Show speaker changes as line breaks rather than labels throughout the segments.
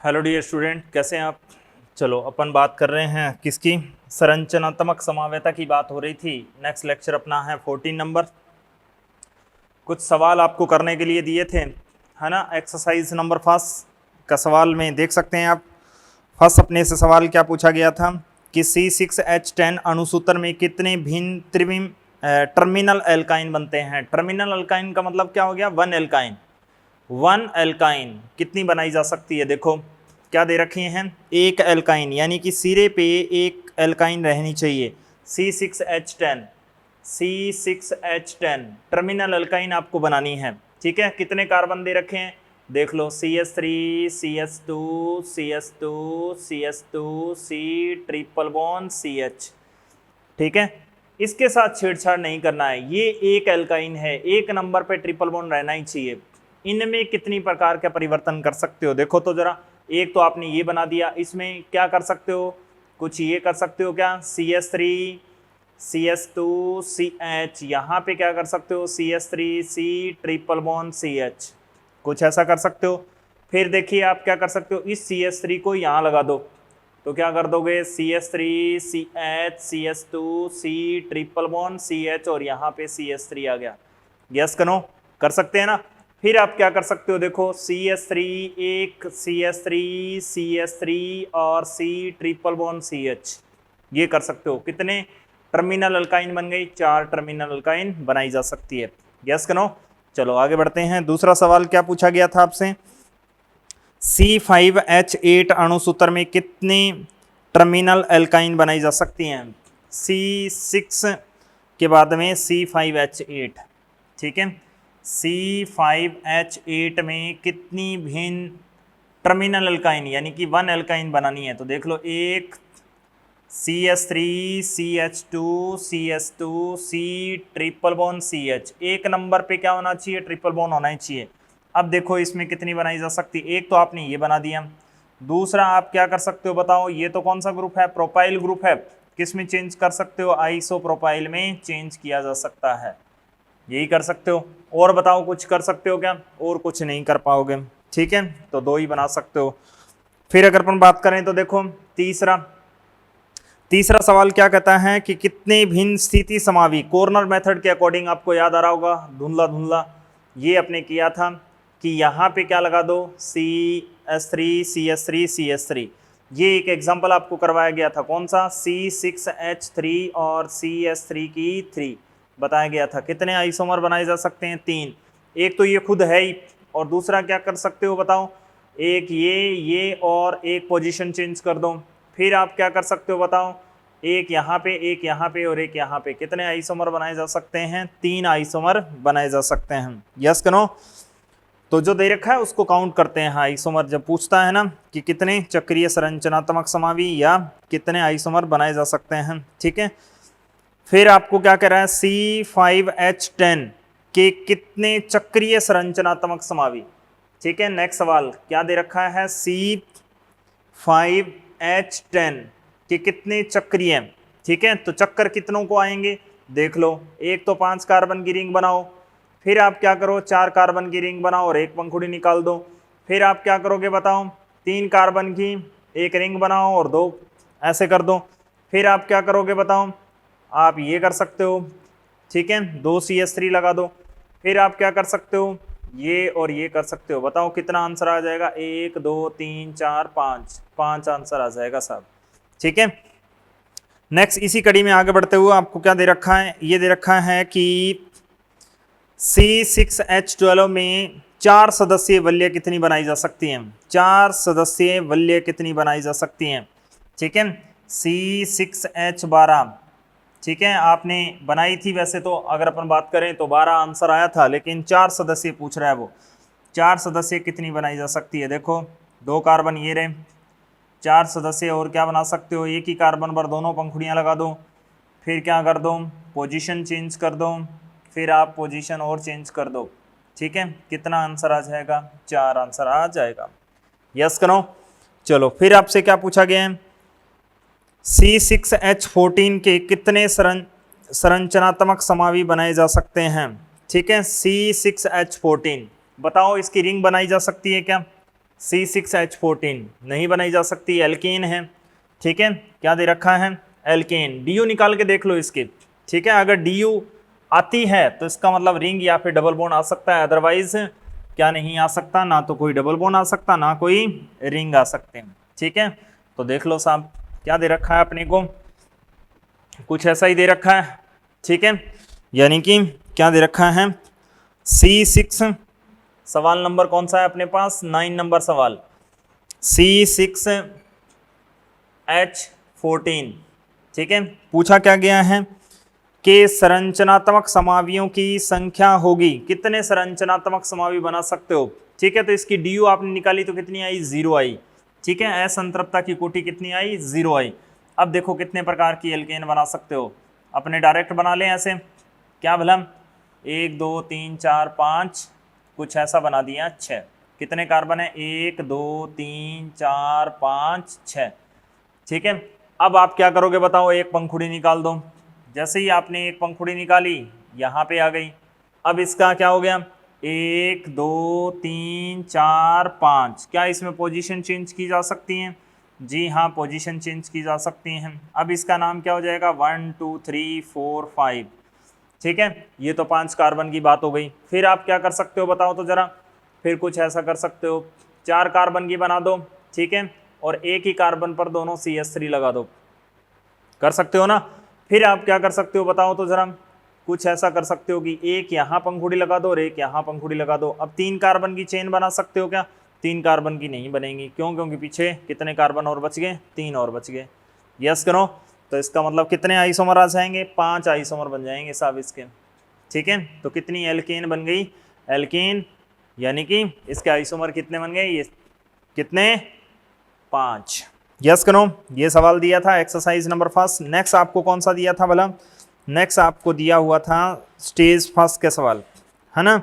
Hello dear student, कैसे हैं आप। चलो अपन बात कर रहे हैं किसकी, संरचनात्मक समावेता की बात हो रही थी। नेक्स्ट लेक्चर अपना है 14 नंबर। कुछ सवाल आपको करने के लिए दिए थे, है ना। एक्सरसाइज नंबर फर्स्ट का सवाल में देख सकते हैं आप। फर्स्ट अपने से सवाल क्या पूछा गया था कि C6H10 अणुसूत्र में कितने भिन्न त्रिविम टर्मिनल एल्काइन बनते हैं। टर्मिनल एल्काइन का मतलब क्या हो गया, वन एल्काइन। वन एल्काइन कितनी बनाई जा सकती है। देखो क्या दे रखे हैं, एक एल्काइन, यानी कि सिरे पे एक एल्काइन रहनी चाहिए। C6H10 C6H10 टर्मिनल एल्काइन आपको बनानी है। ठीक है, कितने कार्बन दे रखे हैं देख लो, CH3 CH2 CH2 CH2 C triple bond CH। ठीक है, इसके साथ छेड़छाड़ नहीं करना है। ये एक एल्काइन है, एक नंबर पे ट्रिपल बॉन्ड रहना ही चाहिए। इनमें कितनी प्रकार के परिवर्तन कर सकते हो देखो तो जरा। एक तो आपने ये बना दिया, इसमें क्या कर सकते हो, कुछ ये कर सकते हो क्या, CH3 CH2 CH, यहाँ पे क्या कर सकते हो, CH3 C triple bond CH, कुछ ऐसा कर सकते हो। फिर देखिए आप क्या कर सकते हो, इस CH3 को यहाँ लगा दो तो क्या कर दोगे, CH3 CH CH2 C triple bond CH और यहाँ पे CH3 आ गया। यस करो, कर सकते हैं ना। फिर आप क्या कर सकते हो, देखो CH3 एक CH3 CH3 और C ट्रिपल बॉन्ड CH, ये कर सकते हो। कितने टर्मिनल अल्काइन बन गई, 4 टर्मिनल अल्काइन बनाई जा सकती है। यस करो, चलो आगे बढ़ते हैं। दूसरा सवाल क्या पूछा गया था आपसे, C5H8 अणुसूत्र में कितने टर्मिनल एल्काइन बनाई जा सकती हैं। C6 के बाद में C5H8। ठीक है, C5H8 में कितनी भिन्न टर्मिनल एल्काइन यानी कि वन एल्काइन बनानी है। तो देख लो, एक CH3 CH2 CH2 C triple bond CH, एक नंबर पे क्या होना चाहिए, ट्रिपल बॉन्ड होना ही चाहिए। अब देखो इसमें कितनी बनाई जा सकती है। एक तो आपने ये बना दिया, दूसरा आप क्या कर सकते हो बताओ, ये तो कौन सा ग्रुप है, प्रोपाइल ग्रुप है। किस में चेंज कर सकते हो, आइसोप्रोपाइल में चेंज किया जा सकता है, यही कर सकते हो। और बताओ कुछ कर सकते हो क्या, और कुछ नहीं कर पाओगे। ठीक है, तो 2 ही बना सकते हो। फिर अगर अपन बात करें तो देखो तीसरा सवाल क्या कहता है कि कितने भिन्न स्थिति समावी, कॉर्नर मेथड के अकॉर्डिंग आपको याद आ रहा होगा, धुंधला धुंधला ये अपने किया था कि यहाँ पे क्या लगा दो, CH3 CH3 CH3। ये एक एग्जांपल आपको करवाया गया था, कौन सा, C6H3 और CH3 की 3 बताया गया था। कितने आइसोमर बनाए जा सकते हैं, 3। एक तो ये खुद है ही, और दूसरा क्या कर सकते हो बताओ, एक ये और एक पोजीशन चेंज कर दो। फिर आप क्या कर सकते हो बताओ, एक यहाँ पे और एक यहाँ पे। कितने आइसोमर बनाए जा सकते हैं, 3 आइसोमर बनाए जा सकते हैं। यस करो, तो जो दे रखा है उसको काउंट करते हैं। आइसोमर जब पूछता है ना कि कितने चक्रीय संरचनात्मक समावी या कितने आइसोमर बनाए जा सकते हैं। ठीक है, फिर आपको क्या कह रहा है, C5H10 के कितने चक्रीय संरचनात्मक समावी। ठीक है, नेक्स्ट सवाल क्या दे रखा है, C5H10 के कितने चक्रीय। ठीक है, तो चक्कर कितनों को आएंगे देख लो, एक तो 5 कार्बन की रिंग बनाओ, फिर आप क्या करो 4 कार्बन की रिंग बनाओ और एक पंखुड़ी निकाल दो। फिर आप क्या करोगे बताओ, 3 कार्बन की एक रिंग बनाओ और 2 ऐसे कर दो। फिर आप क्या करोगे बताओ, आप ये कर सकते हो। ठीक है, 2 CH3 लगा दो। फिर आप क्या कर सकते हो, ये और ये कर सकते हो। बताओ कितना आंसर आ जाएगा, 1 2 3 4 5 आंसर आ जाएगा साहब। ठीक है, नेक्स्ट इसी कड़ी में आगे बढ़ते हुए आपको क्या दे रखा है, ये दे रखा है कि C6H12 में 4 सदस्यीय वलय कितनी बनाई जा सकती हैं, 4 सदस्यीय वलय कितनी बनाई जा सकती हैं। ठीक है, C6H12, ठीक है, आपने बनाई थी वैसे तो, अगर अपन बात करें तो 12 आंसर आया था, लेकिन 4 सदस्य पूछ रहा है वो। 4 सदस्य कितनी बनाई जा सकती है, देखो 2 कार्बन ये रहे, 4 सदस्य और क्या बना सकते हो, एक ही कार्बन पर दोनों पंखुड़ियाँ लगा दो। फिर क्या कर दो, पोजीशन चेंज कर दो, फिर आप पोजीशन और चेंज कर दो। ठीक है, कितना आंसर आ जाएगा, 4 आंसर आ जाएगा। यस करो, चलो फिर आपसे क्या पूछा गया है, C6H14 के कितने संरचनात्मक समावी बनाए जा सकते हैं। ठीक है, C6H14 बताओ, इसकी रिंग बनाई जा सकती है क्या, C6H14 नहीं बनाई जा सकती, एल्केन है। ठीक है, क्या दे रखा है, एल्केन। DU निकाल के देख लो इसके। ठीक है, अगर DU आती है तो इसका मतलब रिंग या फिर डबल बॉन्ड आ सकता है, अदरवाइज क्या नहीं आ सकता, ना तो कोई डबल बॉन्ड आ सकता ना कोई रिंग आ सकते हैं। ठीक है, तो देख लो साहब क्या दे रखा है अपने को, कुछ ऐसा ही दे रखा है। ठीक है, यानी कि क्या दे रखा है, C6, सवाल नंबर कौन सा है अपने पास, 9 नंबर सवाल, C6H14। ठीक है, पूछा क्या गया है कि संरचनात्मक समावियों की संख्या होगी, कितने संरचनात्मक समावी बना सकते हो। ठीक है, तो इसकी DU आपने निकाली तो कितनी आई, 0 आई। ठीक है, असंतृप्तता की कोटि कितनी आई, 0 आई। अब देखो कितने प्रकार की एल्केन बना सकते हो, अपने डायरेक्ट बना लें ऐसे, क्या भला, 1 2 3 4 5, कुछ ऐसा बना दिया 6। कितने कार्बन है, 1 2 3 4 5 6। ठीक है, अब आप क्या करोगे बताओ, एक पंखुड़ी निकाल दो। जैसे ही आपने एक पंखुड़ी निकाली यहाँ पे आ गई। अब इसका क्या हो गया, 1 2 3 4 5, क्या इसमें पोजीशन चेंज की जा सकती हैं, जी हाँ पोजीशन चेंज की जा सकती हैं। अब इसका नाम क्या हो जाएगा, 1 2 3 4 5। ठीक है, ये तो 5 कार्बन की बात हो गई। फिर आप क्या कर सकते हो बताओ तो जरा, फिर कुछ ऐसा कर सकते हो, 4 कार्बन की बना दो। ठीक है, और एक ही कार्बन पर दोनों CH3 लगा दो, कर सकते हो ना। फिर आप क्या कर सकते हो बताओ तो जरा, कुछ ऐसा कर सकते हो कि एक यहाँ पंखुड़ी लगा दो और एक यहाँ पंखुड़ी लगा दो। अब 3 कार्बन की चेन बना सकते हो क्या, 3 कार्बन की नहीं बनेगी, क्यों, क्योंकि पीछे कितने कार्बन और बच गए, 3 और बच गए। यस करो, तो इसका मतलब कितने आइसोमर आ जाएंगे, 5 आइसोमर बन जाएंगे साहब इसके। ठीक है, तो कितनी एल्केन बन गई, एल्केन, यानी कि इसके आइसोमर कितने बन गए, ये कितने, 5। यस करो, ये सवाल दिया था एक्सरसाइज नंबर फर्स्ट। नेक्स्ट आपको कौन सा दिया था भला, नेक्स्ट आपको दिया हुआ था स्टेज फर्स्ट के सवाल, है ना।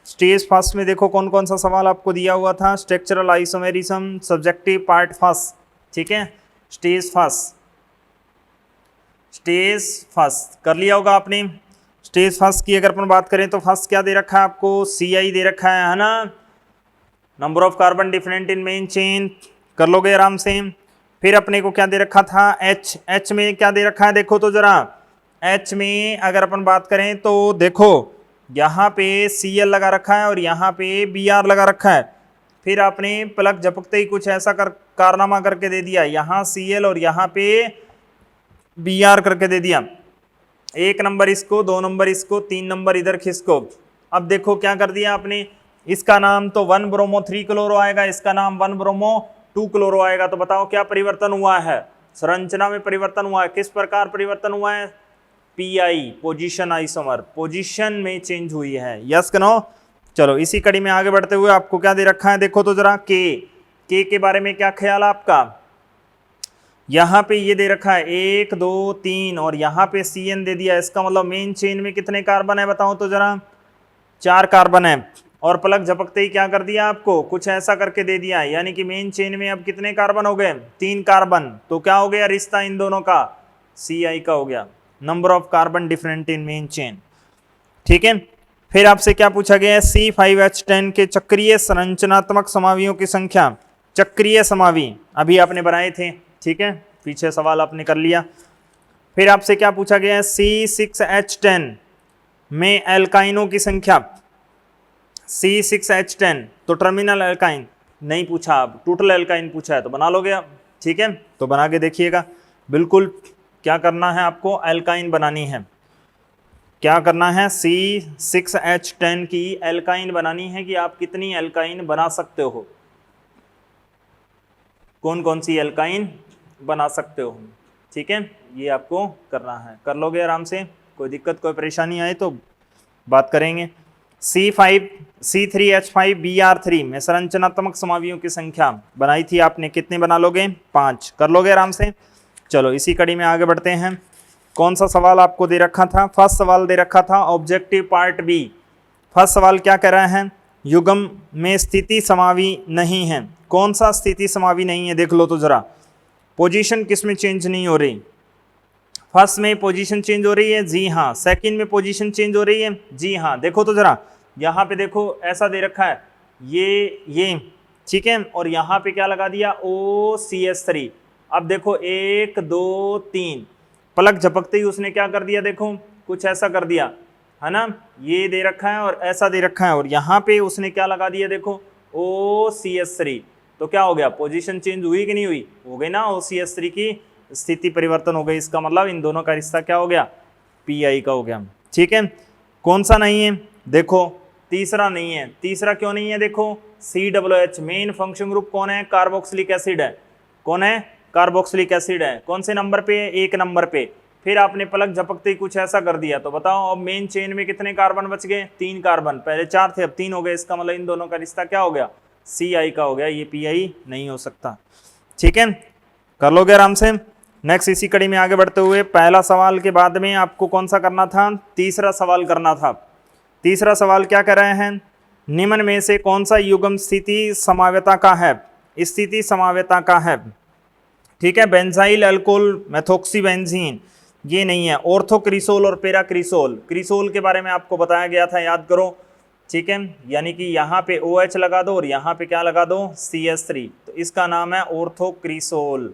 स्टेज फर्स्ट में देखो कौन कौन सा सवाल आपको दिया हुआ था, structural isomerism, subjective part first. ठीक है, स्टेज फर्स्ट, स्टेज फर्स्ट कर लिया होगा आपने। स्टेज फर्स्ट की अगर अपन बात करें तो फर्स्ट क्या दे रखा है आपको, CI दे रखा है ना, number of carbon different in main chain, कर लोगे आराम से। फिर अपने को क्या दे रखा था, H में क्या दे रखा है देखो तो जरा, H में अगर अपन बात करें तो देखो यहाँ पे Cl लगा रखा है और यहाँ पे Br लगा रखा है। फिर आपने प्लग झपकते ही कुछ ऐसा कारनामा करके दे दिया, यहाँ Cl और यहाँ पे Br करके दे दिया, 1 नंबर इसको, 2 नंबर इसको, 3 नंबर इधर खिसको। अब देखो क्या कर दिया आपने, इसका नाम तो 1 ब्रोमो 3 क्लोरो आएगा, इसका नाम 1 ब्रोमो 2 क्लोरो आएगा। तो बताओ क्या परिवर्तन हुआ है, संरचना में परिवर्तन हुआ है, किस प्रकार परिवर्तन हुआ है, PI, पोजीशन आइसोमर, पोजीशन में चेंज हुई है। यस कनो, चलो इसी कड़ी में आगे बढ़ते हुए आपको क्या दे रखा है देखो तो जरा, के के बारे में क्या ख्याल है आपका, यहाँ पे ये दे रखा है 1 2 3 और यहाँ पे CN दे दिया, इसका मतलब मेन चेन में कितने कार्बन है बताओ तो जरा, 4 कार्बन है। और प्लग झपकते ही क्या कर दिया आपको, कुछ ऐसा करके दे दिया, यानी कि मेन चेन में अब कितने कार्बन हो गए, 3 कार्बन। तो क्या हो गया रिश्ता इन दोनों का, CI का हो गया, number of carbon different in main chain. ठीक है, फिर आपसे क्या पूछा गया है, C5H10 के चक्रीय संरचनात्मक समावियों की संख्या, चक्रीय समावी अभी आपने बनाए थे। ठीक है, पीछे सवाल आपने कर लिया। फिर आपसे क्या पूछा गया है, C6H10 में एल्काइनों की संख्या, C6H10 तो टर्मिनल एल्काइन नहीं पूछा, अब टोटल एल्काइन पूछा है, तो बना लोगे आप। ठीक है, तो बना के देखिएगा, बिल्कुल क्या करना है आपको, एल्काइन बनानी है। क्या करना है, C6H10 की एल्काइन बनानी है कि आप कितनी एल्काइन बना सकते हो, कौन कौन सी एल्काइन बना सकते हो। ठीक है, ये आपको करना है, कर लोगे आराम से, कोई दिक्कत कोई परेशानी आए तो बात करेंगे। C3H5Br3 में संरचनात्मक समावियों की संख्या बनाई थी आपने, कितने बना लोगे, 5, कर लोगे आराम से। चलो इसी कड़ी में आगे बढ़ते हैं, कौन सा सवाल आपको दे रखा था, फर्स्ट सवाल दे रखा था ऑब्जेक्टिव पार्ट बी। फर्स्ट सवाल क्या कह रहा है, युग्म में स्थिति समावी नहीं है, कौन सा स्थिति समावी नहीं है देख लो तो जरा, पोजीशन किस में चेंज नहीं हो रही, फर्स्ट में पोजीशन चेंज हो रही है, जी हाँ, सेकंड में पोजीशन चेंज हो रही है, जी हाँ। देखो तो जरा यहाँ पे देखो ऐसा दे रखा है, ये ठीक है, और यहाँ पे क्या लगा दिया OCH3। अब देखो 1 2 3 पलक झपकते ही उसने क्या कर दिया, देखो कुछ ऐसा कर दिया है ना, ये दे रखा है और ऐसा दे रखा है, और यहाँ पे उसने क्या लगा दिया, देखो OCH3। तो क्या हो गया, पोजीशन चेंज हुई कि नहीं हुई, हो गई ना, OCH3 की स्थिति परिवर्तन हो गई। इसका मतलब इन दोनों का रिश्ता क्या हो गया, PI का हो गया। ठीक है, कौन सा नहीं है, देखो तीसरा नहीं है। तीसरा क्यों नहीं है, देखो COOH मेन फंक्शन ग्रुप कौन है, कार्बोक्सिलिक एसिड है। कौन है, कार्बोक्सिलिक एसिड है। कौन से नंबर पे, 1 नंबर पे। फिर आपने पलक झपकते ही कुछ ऐसा कर दिया, तो बताओ अब मेन चेन में कितने कार्बन बच गए, 3 कार्बन, पहले 4 थे अब 3 हो गए। इसका मतलब इन दोनों का रिश्ता क्या हो गया, CI का हो गया, ये PI नहीं हो सकता। ठीक है, कर लोगे आराम से। नेक्स्ट इसी कड़ी में आगे बढ़ते हुए पहला सवाल के बाद में आपको कौन सा करना था, तीसरा सवाल करना था। तीसरा सवाल क्या कर रहे हैं, निम्न में से कौन सा युग्म स्थिति समाव्यता का है, स्थिति समाव्यता का है। ठीक है, बेंजाइल अल्कोहल मेथोक्सी बेंजीन, ये नहीं है। ऑर्थोक्रिसोल और पैराक्रिसोल, क्रिसोल के बारे में आपको बताया गया था, याद करो। ठीक है, यानी कि यहाँ पे OH लगा दो और यहाँ पे क्या लगा दो, CH3, तो इसका नाम है ऑर्थोक्रिसोल।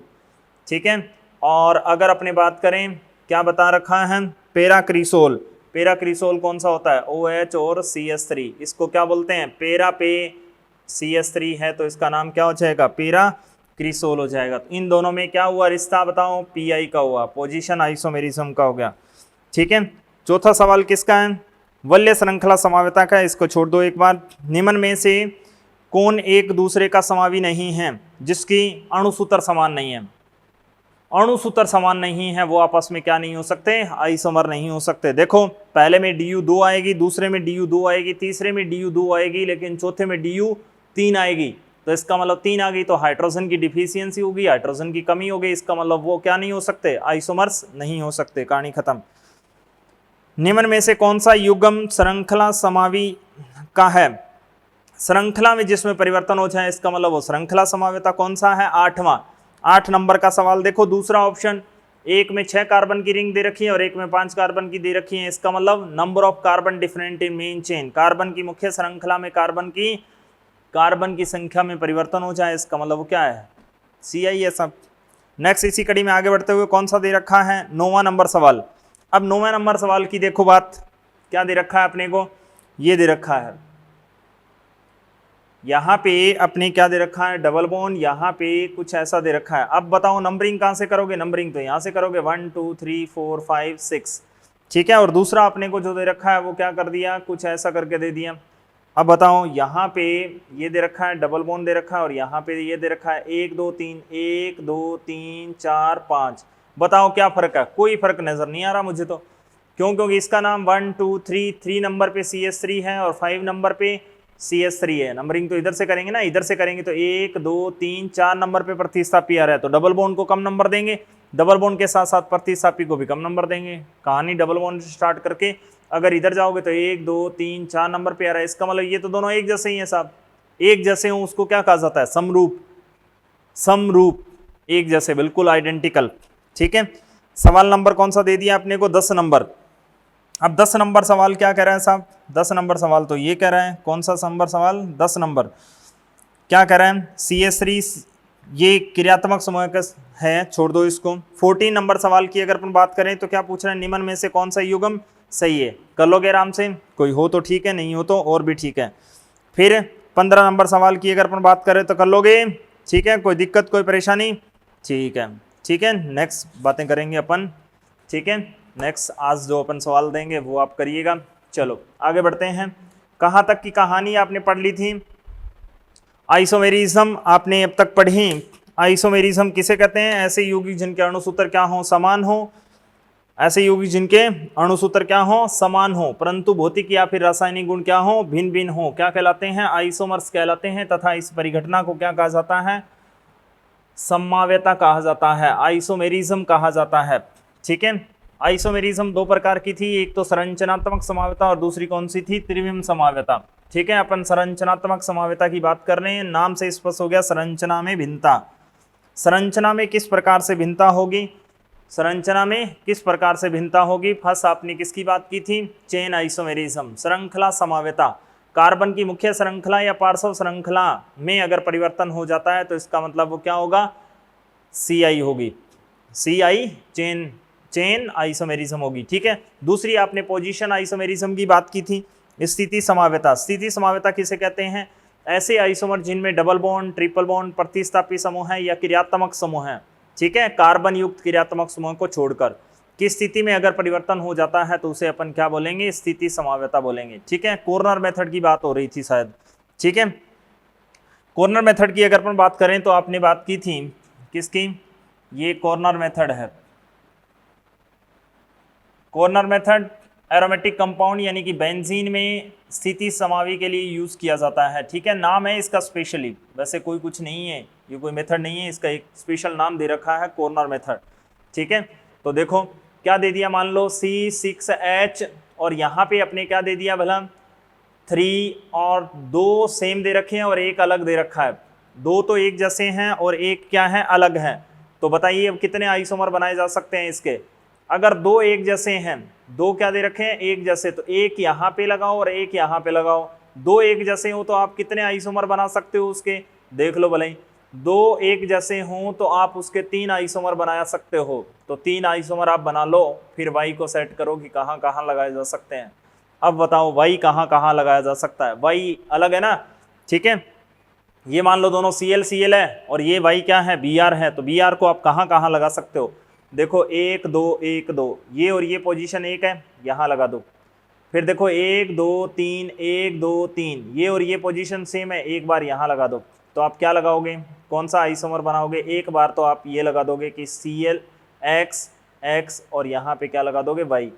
ठीक है, और अगर अपने बात करें क्या बता रखा है, पैराक्रिसोल। पैराक्रिसोल कौन सा होता है, OH और CH3, इसको क्या बोलते हैं, पैरा पे CH3 है, तो इसका नाम क्या हो जाएगा, पैराक्रिसोल हो जाएगा। तो इन दोनों में क्या हुआ रिश्ता, बताओ, PI का हुआ, पोजीशन आइसोमेरिज्म का हो गया। ठीक है, चौथा सवाल किसका है, वल्य श्रृंखला समाव्यता का है, इसको छोड़ दो एक बार। निम्न में से कौन एक दूसरे का समावी नहीं है, जिसकी अणुसूत्र समान नहीं है। अणुसूत्र समान नहीं है, वो आपस में क्या नहीं हो सकते, आइसोमर नहीं हो सकते। देखो पहले में Du2 आएगी, दूसरे में Du2 आएगी, तीसरे में Du2 आएगी, लेकिन चौथे में Du3 आएगी। तो इसका मतलब 3 आ गई तो हाइड्रोजन की डिफिशियंसी होगी, हाइड्रोजन की कमी हो गई। इसका मतलब वो क्या नहीं हो सकते, आइसोमर्स नहीं हो सकते। कहानी खत्म। निम्न में से कौन सा युग्म श्रृंखला समावी का है, श्रृंखला में जिसमें परिवर्तन हो जाए, इसका मतलब वो श्रृंखला समाव्यता कौन सा है, 8वां। 8 नंबर का सवाल देखो, दूसरा ऑप्शन, एक में 6 कार्बन की रिंग दे रखी है और एक में 5 कार्बन की दे रखी है। इसका मतलब number of carbon different in main chain, carbon की मुख्य श्रृंखला में कार्बन की संख्या में परिवर्तन हो जाए, इसका मतलब वो क्या है, CI है सब। नेक्स्ट इसी कड़ी में आगे बढ़ते हुए कौन सा दे रखा है, 9वां नंबर सवाल। अब 9वें नंबर सवाल की देखो बात, क्या दे रखा है अपने को, ये दे रखा है, यहाँ पे अपने क्या दे रखा है, डबल बॉन्ड, यहाँ पे कुछ ऐसा दे रखा है। अब बताओ नंबरिंग कहाँ से करोगे, नंबरिंग तो यहाँ से करोगे, 1 2 3 4 5 6। ठीक है, और दूसरा अपने को जो दे रखा है वो क्या कर दिया, कुछ ऐसा करके दे दिया। अब बताओ यहाँ पे ये दे रखा है, डबल बॉन्ड दे रखा है, और यहाँ पे ये दे रखा है 1 2 3 1 2 3 4 5। बताओ क्या फर्क है, कोई फर्क नजर नहीं आ रहा मुझे तो। क्यों, क्योंकि इसका नाम 1 2 3 नंबर पे CH3 है और 5 नंबर पे CH3 है। नंबरिंग तो इधर से करेंगे ना, इधर से करेंगे तो 1 2 3 4 नंबर पे प्रतिस्थापी आ रहा है, तो डबल बॉन्ड को कम नंबर देंगे, डबल बॉन्ड के साथ साथ प्रतिस्थापी को भी कम नंबर देंगे। कहानी डबल बॉन्ड से स्टार्ट करके अगर इधर जाओगे तो 1 2 3 4 नंबर पे आ रहा है। इसका मतलब ये तो दोनों एक जैसे ही हैं साहब, एक जैसे हो उसको क्या कहा जाता है, समरूप। समरूप, एक जैसे, बिल्कुल आइडेंटिकल। ठीक है, सवाल नंबर कौन सा दे दिया आपने को, 10 नंबर। अब 10 नंबर सवाल क्या कह रहा है साहब, 10 नंबर सवाल तो ये कह रहा है, कौन सा नंबर सवाल, 10 नंबर क्या कह रहा है, CH3 ये क्रियात्मक समूह है, छोड़ दो इसको। 14 नंबर सवाल की अगर अपन बात करें तो क्या पूछ रहे हैं, निम्न में से कौन सा युग्म सही है। कर लोगे आराम से, कोई हो तो ठीक है, नहीं हो तो और भी ठीक है। फिर 15 नंबर सवाल की अगर अपन बात करें तो कर लोगे, ठीक है, कोई दिक्कत कोई परेशानी, ठीक है। ठीक है, नेक्स्ट बातें करेंगे अपन। ठीक है, नेक्स्ट आज जो अपन सवाल देंगे वो आप करिएगा। चलो आगे बढ़ते हैं। कहाँ तक की कहानी आपने पढ़ ली थी, आइसोमेरिज्म आपने अब तक पढ़ी। आइसोमेरिज्म किसे कहते हैं, ऐसे यौगिक जिनके अणुसूत्र क्या हो, समान हो, ऐसे यौगिक जिनके अणुसूत्र क्या हो, समान हो, परंतु भौतिक या फिर रासायनिक गुण क्या हो, भिन्न भिन्न हो, क्या कहलाते हैं, आइसोमर्स कहलाते हैं। तथा इस परिघटना को क्या कहा जाता है, सममाव्यता कहा जाता है, आइसोमेरिज्म कहा जाता है। ठीक है, आइसोमेरिज्म 2 प्रकार की थी, एक तो संरचनात्मक समाव्यता और दूसरी कौन सी थी, त्रिविम समाव्यता। ठीक है, अपन संरचनात्मक समाव्यता की बात कर रहे हैं, नाम से स्पष्ट हो गया, संरचना में भिन्नता। संरचना में किस प्रकार से भिन्नता होगी, संरचना में किस प्रकार से भिन्नता होगी। फर्स्ट आपने किसकी बात की थी, चेन आइसोमेरिज्म, श्रृंखला समाव्यता। कार्बन की मुख्य श्रृंखला या पार्श्व श्रृंखला में अगर परिवर्तन हो जाता है तो इसका मतलब वो क्या होगा, CI होगी, CI चेन आइसोमेरिज्म होगी। ठीक है, दूसरी आपने पोजीशन आइसोमेरिज्म की बात की थी। स्थिति समावेता, स्थिति समावेता किसे कहते हैं, ऐसे आइसोमर जिनमें डबल बॉन्ड, ट्रिपल बॉन्ड, प्रतिस्थापी समूह है या क्रियात्मक समूह है, ठीक है, कार्बन युक्त क्रियात्मक समूह को छोड़कर की स्थिति में अगर परिवर्तन हो जाता है तो उसे अपन क्या बोलेंगे, स्थिति समावेता बोलेंगे। ठीक है, कॉर्नर मेथड की बात हो रही थी शायद। ठीक है, कॉर्नर मेथड की अगर अपन बात करें तो आपने बात की थी किसकी, ये कॉर्नर मेथड है। कॉर्नर मेथड एरोमेटिक कंपाउंड यानी कि बेंजीन में स्थिति समावी के लिए यूज किया जाता है। ठीक है, नाम है इसका स्पेशली, वैसे कोई कुछ नहीं है, ये कोई मेथड नहीं है, इसका एक स्पेशल नाम दे रखा है कॉर्नर मेथड। ठीक है, तो देखो क्या दे दिया, मान लो C6H और यहाँ पे अपने क्या दे दिया भला 3 और 2 सेम दे रखे हैं और एक अलग दे रखा है। 2 तो एक जैसे हैं और एक क्या है, अलग है। तो बताइए अब कितने आइसोमर बनाए जा सकते हैं इसके, अगर 2 एक जैसे हैं, 2 क्या दे रखे हैं, एक जैसे, तो एक यहाँ पे लगाओ और एक यहाँ पे लगाओ। 2 एक जैसे हो तो आप कितने आइसोमर बना सकते हो उसके, देख लो भले। 2 एक जैसे हों तो आप उसके 3 आइसोमर बना सकते हो। तो 3 आइसोमर आप बना लो, फिर Y को सेट करो कि कहाँ कहाँ लगाए जा सकते हैं। अब बताओ Y कहाँ कहाँ लगाया जा सकता है, Y अलग है ना। ठीक है, ये मान लो दोनों Cl है और ये Y क्या है, Br है, तो Br को आप कहाँ कहाँ लगा सकते हो, देखो 1 2 1 2, ये और ये पोजीशन एक है, यहाँ लगा दो। फिर देखो 1 2 3 1 2 3, ये और ये पोजीशन सेम है, एक बार यहाँ लगा दो। तो आप क्या लगाओगे, कौन सा आइसोमर बनाओगे, एक बार तो आप ये लगा दोगे कि ClX और यहाँ पे क्या लगा दोगे Y,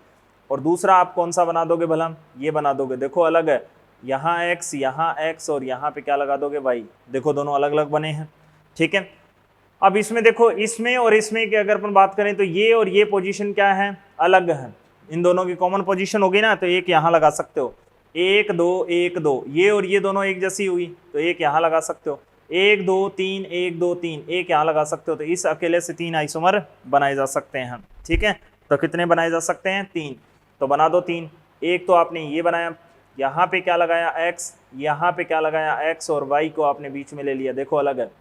और दूसरा आप कौन सा बना दोगे भला, ये बना दोगे, देखो अलग है, यहाँ X और यहाँ पे क्या लगा दोगे Y, देखो दोनों अलग अलग बने हैं। ठीक है, अब इसमें देखो, इसमें और इसमें की अगर अपन बात करें तो ये और ये पोजीशन क्या है, अलग है, इन दोनों की कॉमन पोजीशन होगी ना, तो एक यहाँ लगा सकते हो, 1 2 1 2, ये और ये दोनों एक जैसी हुई तो एक यहाँ लगा सकते हो, 1 2 3 1 2 3, एक यहाँ लगा सकते हो। तो इस अकेले से 3 आइसोमर बनाए जा सकते हैं। ठीक है, तो कितने बनाए जा सकते हैं, 3, तो बना दो 3। एक तो आपने ये बनाया, यहाँ पे क्या लगाया X, यहाँ पे क्या लगाया X और Y को आपने बीच में ले लिया, देखो अलग है।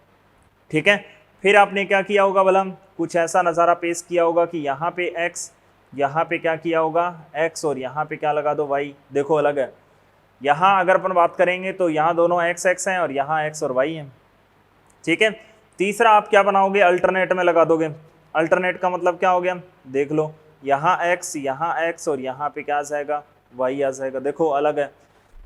ठीक है, फिर आपने क्या किया होगा भला, कुछ ऐसा नज़ारा पेश किया होगा कि यहाँ पे X, यहाँ पे क्या किया होगा X और यहाँ पे क्या लगा दो Y, देखो अलग है। यहाँ अगर अपन बात करेंगे तो यहाँ दोनों X हैं और यहाँ X और Y हैं। ठीक है, तीसरा आप क्या बनाओगे, अल्टरनेट में लगा दोगे। अल्टरनेट का मतलब क्या हो गया, देख लो, यहाँ X और यहाँ पे क्या आ जाएगा, Y आ जाएगा, देखो अलग है।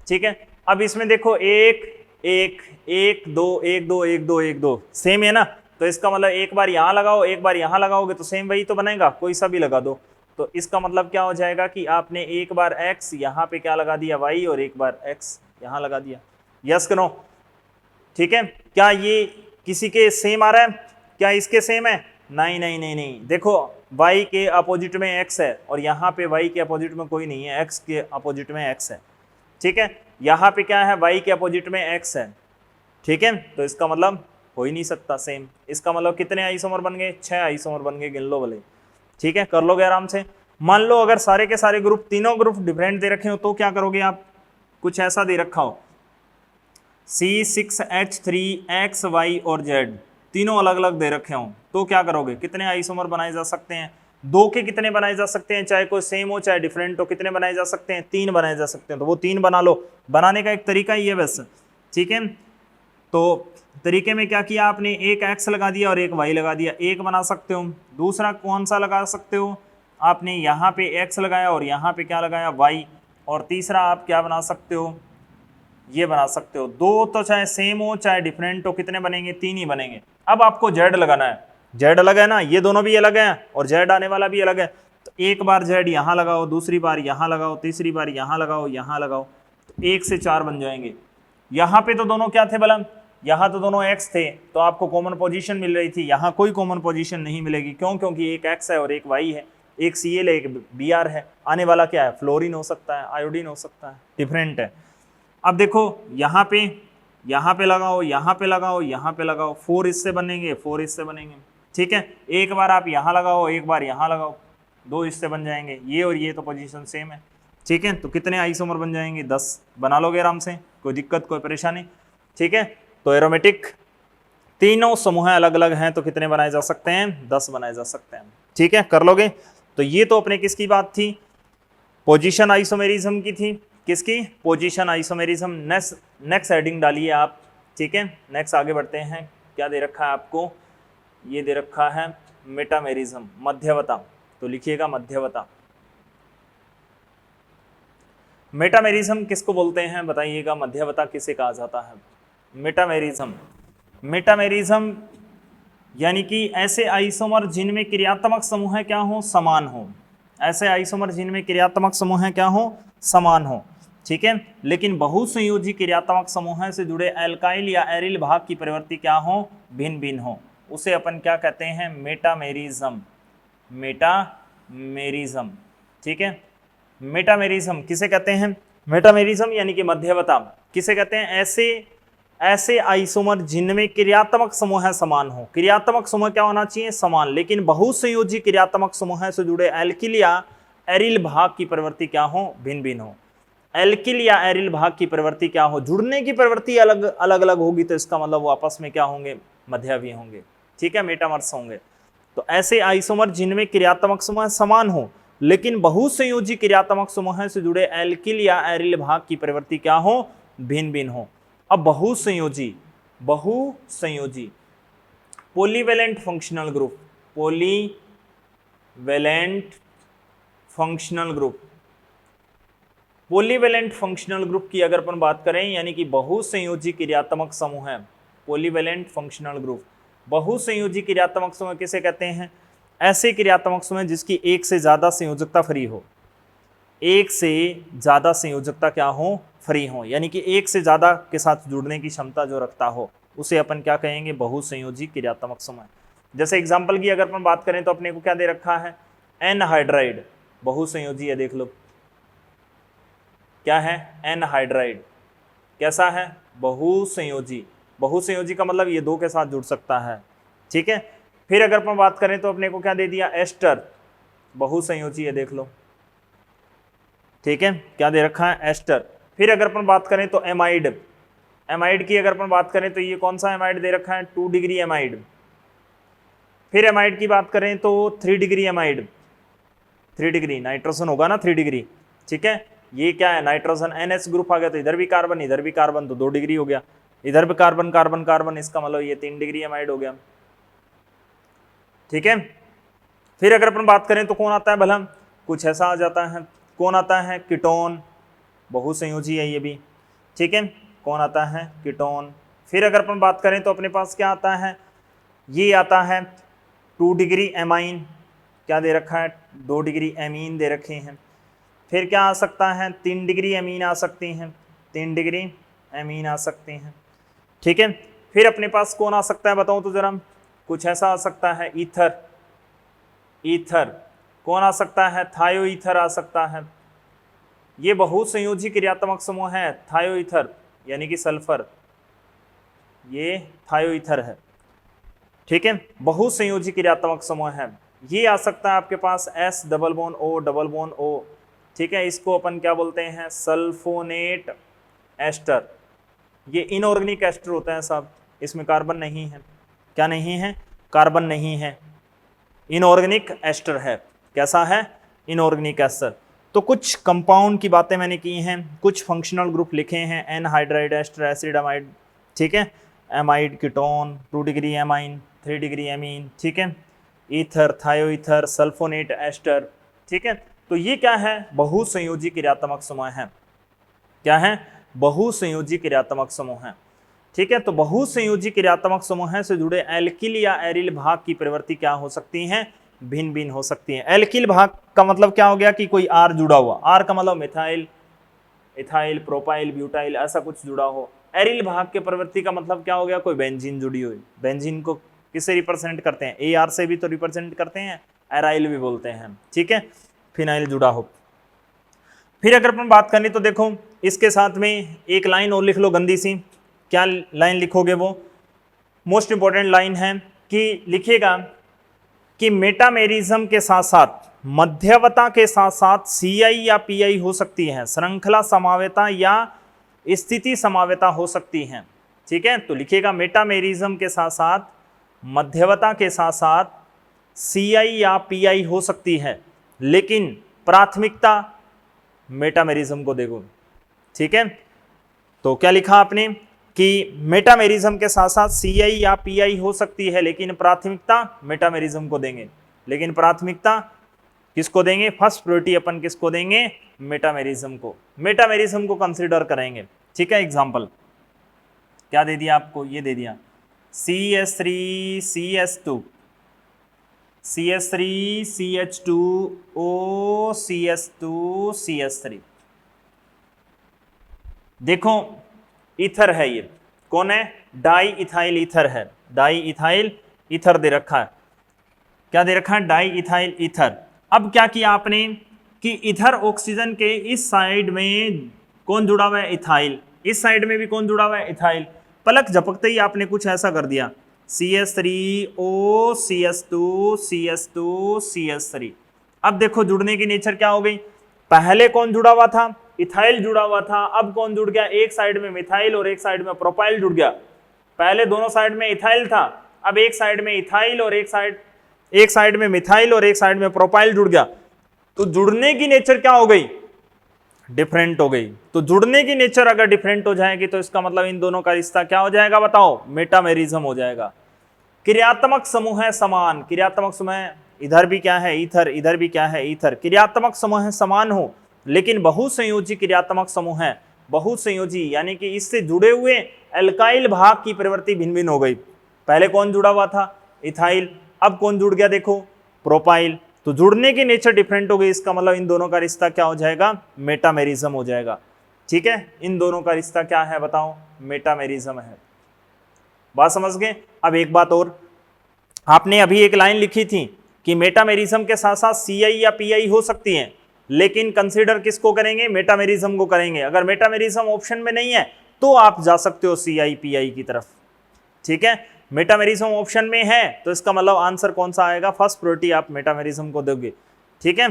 ठीक है, अब इसमें देखो 1 1 1 2 1 2 1 2 1 2 सेम है ना, तो इसका मतलब एक बार यहाँ लगाओ, एक बार यहाँ लगाओगे तो सेम वही तो बनेगा, कोई सा भी लगा दो। तो इसका मतलब क्या हो जाएगा कि आपने एक बार X यहाँ पे क्या लगा दिया Y और एक बार X यहाँ लगा दिया। यस करो, ठीक है, क्या ये किसी के सेम आ रहा है, क्या इसके सेम है, नहीं नहीं नहीं नहीं, देखो Y के अपोजिट में X है और यहाँ पे Y के अपोजिट में कोई नहीं है, X के अपोजिट में X है। ठीक है, यहाँ पे क्या है, Y के अपोजिट में X है। ठीक है, तो इसका मतलब हो ही नहीं सकता सेम। इसका मतलब कितने आइसोमर बन गए, 6 आइसोमर बन गए, गिन लो भले। ठीक है, कर लोगे आराम से। मान लो अगर सारे के सारे ग्रुप, तीनों ग्रुप डिफरेंट दे रखे हो तो क्या करोगे आप, कुछ ऐसा दे रखा हो C6H3X Y और Z, तीनों अलग अलग दे रखे हो तो क्या करोगे, कितने आइसोमर बनाए जा सकते हैं, 2 के कितने बनाए जा सकते हैं, चाहे कोई सेम हो चाहे डिफरेंट हो, कितने बनाए जा सकते हैं, 3 बनाए जा सकते हैं। तो वो 3 बना लो, बनाने का एक तरीका ही है बस। ठीक है, तो तरीके में क्या किया आपने, एक X लगा दिया और एक Y लगा दिया, एक बना सकते हो। दूसरा कौन सा लगा सकते हो, आपने यहाँ पे X लगाया और यहाँ पे क्या लगाया Y, और तीसरा आप क्या बना सकते हो, ये बना सकते हो। 2 तो चाहे सेम हो चाहे डिफरेंट हो, कितने बनेंगे, 3 ही बनेंगे। अब आपको Z लगाना है, Z अलग है ना, ये दोनों भी अलग हैं और Z आने वाला भी अलग है। तो एक बार Z यहाँ लगाओ, दूसरी बार यहाँ लगाओ, तीसरी बार यहाँ लगाओ, यहाँ लगाओ, तो 1 से 4 बन जाएंगे। यहाँ पे तो दोनों क्या थे भला, यहाँ तो दोनों X थे तो आपको कॉमन पोजीशन मिल रही थी, यहाँ कोई कॉमन पोजीशन नहीं मिलेगी, क्यों, क्योंकि एक X है और एक Y है, एक Cl है एक Br है। आने वाला क्या है, फ्लोरीन हो सकता है, आयोडीन हो सकता है, डिफरेंट है। अब देखो यहाँ पे लगाओ, यहाँ पे लगाओ, यहाँ पे लगाओ, 4 इससे बनेंगे, 4 इससे बनेंगे। ठीक है, एक बार आप यहाँ लगाओ, एक बार यहाँ लगाओ, 2 इससे बन जाएंगे, ये और ये तो पोजीशन सेम है। ठीक है। तो कितने आइसोमर बन जाएंगे? 10 बना लोगे आराम से, कोई दिक्कत कोई परेशानी? ठीक है। तो एरोमेटिक तीनों समूह अलग अलग हैं तो कितने बनाए जा सकते हैं? 10 बनाए जा सकते हैं। ठीक है, कर लोगे। तो ये तो अपने किसकी बात थी? पोजीशन आइसोमेरिज्म की थी। किसकी? Position isomerism. नेक्स्ट हेडिंग डालिए आप। ठीक है, नेक्स्ट आगे बढ़ते हैं। क्या दे रखा है आपको? ये दे रखा है मेटामेरिज्म, मध्यवता। तो लिखिएगा मध्यवता। मेटामेरिज्म किसको बोलते हैं बताइएगा? मध्यवता किसे कहा जाता है? मेटामेरिज्म यानी कि ऐसे आइसोमर जिनमें क्रियात्मक समूह क्या हो? समान हो। ऐसे आइसोमर जिनमें क्रियात्मक समूह क्या हो? समान हो। ठीक है, लेकिन बहुसंयोजी क्रियात्मक समूह से जुड़े एल्काइल या एरिल भाग की प्रवृत्ति क्या हो? भिन्न भिन्न हो। उसे अपन क्या कहते हैं? मेटामेरिज्म। मेटामेरिज्म। ठीक है, मेटामेरिज्म किसे कहते हैं? मेटामेरिज्म यानी कि मध्यवता किसे कहते हैं? ऐसे आइसोमर जिनमें क्रियात्मक समूह समान हो। क्रियात्मक समूह क्या होना चाहिए? समान, लेकिन बहुसंयोजी क्रियात्मक समूह से जुड़े एल्किल या एरिल भाग की प्रवृत्ति क्या हो? भिन्न भिन्न हो। एल्किल या एरिल भाग की प्रवृत्ति क्या हो? जुड़ने की प्रवृत्ति अलग अलग होगी, तो इसका मतलब वो आपस में क्या होंगे? मध्यवी होंगे। ठीक है, मेटामर्स होंगे। तो ऐसे आइसोमर जिनमें क्रियात्मक समूह समान हो लेकिन बहुसंयोजी क्रियात्मक समूह से जुड़े एल्किल या एरिल भाग की प्रवृत्ति क्या हो? भिन्न भिन्न हो। अब बहुसंयोजी polyvalent functional group, polyvalent functional group की अगर अपन बात करें, यानी कि बहुसंयोजी क्रियात्मक समूह है पॉलीवैलेंट फंक्शनल ग्रुप। बहुसंयोजी क्रियात्मक समूह किसे कहते हैं? ऐसे क्रियात्मक समूह जिसकी एक से ज्यादा संयोजकता फ्री हो। एक से ज्यादा संयोजकता क्या हो? फ्री हो, यानी कि एक से ज्यादा के साथ जुड़ने की क्षमता जो रखता हो, उसे अपन क्या कहेंगे? बहुसंयोजी क्रियात्मक समूह। जैसे एग्जांपल की अगर अपन बात करें तो अपने को क्या दे रखा है? एनहाइड्राइड बहुसंयोजी है, देख लो क्या है? एनहाइड्राइड कैसा है? बहुसंयोजी। बहुसंयोजी का मतलब ये दो के साथ जुड़ सकता है। ठीक है, फिर अगर अपन बात करें तो अपने को क्या दे दिया? एस्टर बहुसंयोजी है, देख लो। ठीक है, क्या दे रखा है? एस्टर। फिर अगर अपन बात करें तो एमाइड की अगर अपन बात करें तो ये कौन सा एमाइड दे रखा है? 2 डिग्री एमाइड। फिर एमाइड की बात करें तो 3 डिग्री एमाइड। 3 डिग्री नाइट्रोजन होगा ना, 3 डिग्री। ठीक है, ये क्या है? नाइट्रोजन। NH ग्रुप आ गया तो इधर भी कार्बन इधर भी कार्बन, तो 2 डिग्री हो गया। इधर भी कार्बन कार्बन कार्बन, इसका मतलब ये 3 डिग्री एमाइड हो गया। ठीक है, फिर अगर अपन बात करें तो कौन आता है भला? कुछ ऐसा आ जाता है। कौन आता है? कीटोन बहुसंयोजी है ये भी। ठीक है, कौन आता है? कीटोन। फिर अगर अपन बात करें तो अपने पास क्या आता है? ये आता है 2 डिग्री एमाइन। क्या दे रखा है? 2 डिग्री एमीन दे रखे हैं। फिर क्या आ सकता है? 3 डिग्री एमीन आ सकती हैं। 3 डिग्री एमीन आ सकती हैं। ठीक है, फिर अपने पास कौन आ सकता है बताओ तो जरा? कुछ ऐसा आ सकता है ईथर। कौन आ सकता है? थायो ईथर आ सकता है। ये बहुसंयोजी क्रियात्मक समूह है थायो ईथर, यानी कि सल्फर। ये थायो ईथर है। ठीक है, बहुसंयोजी क्रियात्मक समूह है। ये आ सकता है आपके पास S डबल बॉन्ड O। ठीक है, इसको अपन क्या बोलते हैं? Sulfonate ester. ये इनऑर्गेनिक एस्टर होता है साहब, इसमें कार्बन नहीं है। क्या नहीं है? कार्बन नहीं है, इनऑर्गेनिक एस्टर है। कैसा है? Inorganic ester. तो कुछ कंपाउंड की बातें मैंने की हैं, कुछ फंक्शनल ग्रुप लिखे हैं। Anhydride ester acid amide. ठीक है, amide ketone, 2 degree amine, 3 degree amine. ठीक है, ईथर, थायो ईथर, सल्फोनेट एस्टर। ठीक है, तो ये क्या है? बहुसंयोजी क्रियात्मक समूह है। क्या है? बहुसंयोजी क्रियात्मक समूह है। ठीक है, तो बहुसंयोजी क्रियात्मक समूह से जुड़े एल्किल या एरिल भाग की प्रवृत्ति क्या हो सकती है? भिन्न भिन्न हो सकती है। एल्किल भाग का मतलब क्या हो गया? कि कोई आर जुड़ा हुआ। आर का मतलब मिथाइल, इथाइल, प्रोपाइल, ब्यूटाइल, ऐसा कुछ जुड़ा हो। एरिल भाग के प्रवृत्ति का मतलब क्या हो गया? कोई बेंजीन जुड़ी हुई। बेंजीन को किससे रिप्रेजेंट करते हैं? AR से भी तो रिप्रेजेंट करते हैं, एराइल भी बोलते हैं। ठीक है, फिनाइल जुड़ा हो। फिर अगर अपन बात करें तो देखो इसके साथ में एक लाइन और लिख लो गंदी सी। क्या लाइन लिखोगे? वो मोस्ट इंपॉर्टेंट लाइन है कि लिखिएगा कि मेटामेरिज्म के साथ साथ मध्यवता के साथ साथ सीआई या पीआई हो सकती है, श्रृंखला समावेता या स्थिति समावेता हो सकती है। ठीक है, तो लिखिएगा मेटामेरिज्म के साथ साथ मध्यवता के साथ साथ सीआई या पीआई हो सकती है, लेकिन प्राथमिकता मेटामेरिज्म को देखो। ठीक है, तो क्या लिखा आपने कि मेटामेरिज्म के साथ साथ सीआई या पीआई हो सकती है, लेकिन प्राथमिकता मेटामेरिज्म को देंगे। लेकिन प्राथमिकता किसको देंगे? फर्स्ट प्रायोरिटी अपन किसको देंगे? मेटामेरिज्म को। मेटामेरिज्म को कंसीडर करेंगे। ठीक है, एग्जांपल क्या दे दिया आपको? ये दे दिया CH3 CH2 CH3 CH2O CH2 CH3। देखो ईथर है, ये कौन है? डाई इथाइल ईथर है, डाई इथाइल ईथर दे रखा है। क्या दे रखा है? Di ethyl ether. अब क्या किया आपने कि इधर ऑक्सीजन के इस साइड में कौन जुड़ा हुआ है? इथाइल। इस साइड में भी कौन जुड़ा हुआ है? इथाइल। पलक झपकते ही आपने कुछ ऐसा कर दिया CH3O CH2 CH2 CH3। अब देखो जुड़ने की नेचर क्या हो गई? पहले कौन जुड़ा हुआ था? इथाइल जुड़ा हुआ था। अब कौन जुड़ गया? एक साइड में मिथाइल और एक साइड में प्रोपाइल जुड़ गया। पहले दोनों साइड में इथाइल था, अब एक साइड में इथाइल और एक साइड में मिथाइल और एक साइड में प्रोपाइल जुड़ गया। तो जुड़ने की नेचर क्या हो गई? डिफरेंट हो गई। तो जुड़ने की नेचर अगर डिफरेंट हो जाएगी तो इसका मतलब इन दोनों का रिश्ता क्या हो जाएगा? बताओ, मेटामेरिज्म हो जाएगा। क्रियात्मक समूह है समान, क्रियात्मक समूह इधर भी क्या है? ईथर, इधर भी क्या है? ईथर। क्रियात्मक समूह समान हो, लेकिन बहुसंयोजी क्रियात्मक समूह है। बहुसंयोजी यानी कि इससे जुड़े हुए एल्काइल भाग की प्रवृत्ति भिन्न भिन्न हो गई। पहले कौन जुड़ा हुआ था? इथाइल। अब कौन जुड़ गया? देखो, प्रोपाइल। तो जुड़ने की नेचर डिफरेंट हो गई। इसका मतलब इन दोनों का रिश्ता क्या हो जाएगा? मेटामेरिज्म हो जाएगा। ठीक है, इन दोनों का रिश्ता क्या है? बताओ, मेटामेरिज्म है। बात समझ गए? अब एक बात और, आपने अभी एक लाइन लिखी थी कि मेटामेरिज्म के साथ साथ सीआई या पीआई हो सकती है, लेकिन कंसीडर किसको करेंगे? मेटामेरिज्म को करेंगे। अगर मेटामेरिज्म ऑप्शन में नहीं है तो आप जा सकते हो सीआई पीआई की तरफ। ठीक है, मेटामेरिज्म ऑप्शन में है तो इसका मतलब आंसर कौन सा आएगा? फर्स्ट प्रायोरिटी आप मेटामेरिज्म को दोगे। ठीक है,